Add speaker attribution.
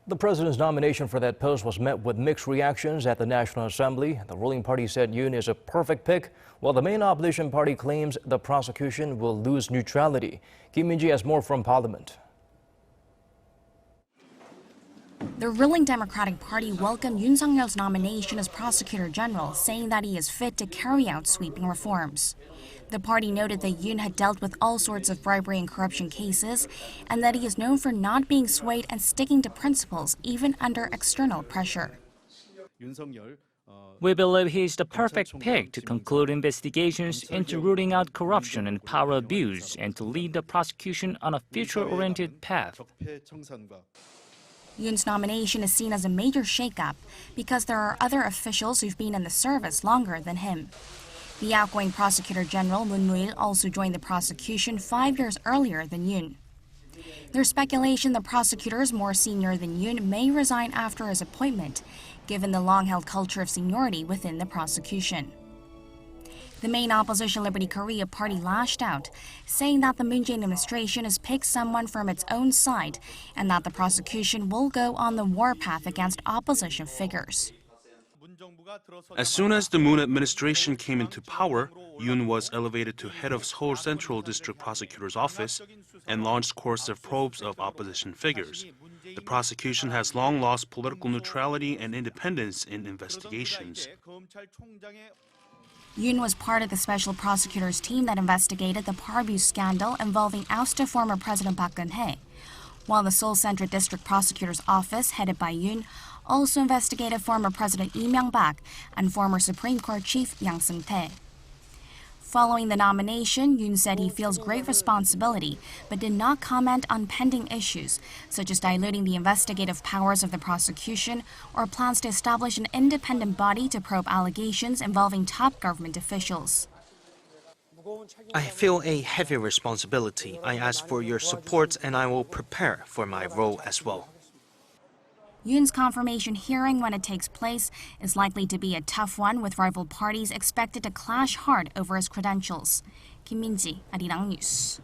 Speaker 1: The president's nomination for that post was met with mixed reactions at the National Assembly. The ruling party said Yoon is a perfect pick, while the main opposition party claims the prosecution will lose neutrality. Kim Min-ji has more from Parliament.
Speaker 2: The ruling Democratic Party welcomed Yoon Seok-yeol's nomination as prosecutor-general, saying that he is fit to carry out sweeping reforms. The party noted that Yoon had dealt with all sorts of bribery and corruption cases, and that he is known for not being swayed and sticking to principles even under external pressure.
Speaker 3: We believe he is the perfect pick to conclude investigations into rooting out corruption and power abuse and to lead the prosecution on a future-oriented path.
Speaker 2: Yoon's nomination is seen as a major shakeup because there are other officials who've been in the service longer than him. The outgoing prosecutor-general Moon Moo-il also joined the prosecution 5 years earlier than Yoon. There's speculation the prosecutors more senior than Yoon may resign after his appointment, given the long-held culture of seniority within the prosecution. The main opposition Liberty Korea party lashed out, saying that the Moon Jae-in administration has picked someone from its own side and that the prosecution will go on the warpath against opposition figures.
Speaker 4: As soon as the Moon administration came into power, Yoon was elevated to head of Seoul Central District Prosecutor's Office and launched coercive probes of opposition figures. The prosecution has long lost political neutrality and independence in investigations.
Speaker 2: Yoon was part of the special prosecutor's team that investigated the power abuse scandal involving ousted former President Park Geun-hye, while the Seoul Central District Prosecutor's Office, headed by Yoon, also investigated former President Lee Myung-bak and former Supreme Court Chief Yang Seung-tae. Following the nomination, Yoon said he feels great responsibility, but did not comment on pending issues, such as diluting the investigative powers of the prosecution or plans to establish an independent body to probe allegations involving top government officials.
Speaker 5: I feel a heavy responsibility. I ask for your support and I will prepare for my role as well.
Speaker 2: Yoon's confirmation hearing, when it takes place, is likely to be a tough one, with rival parties expected to clash hard over his credentials. Kim Min-ji, Arirang News.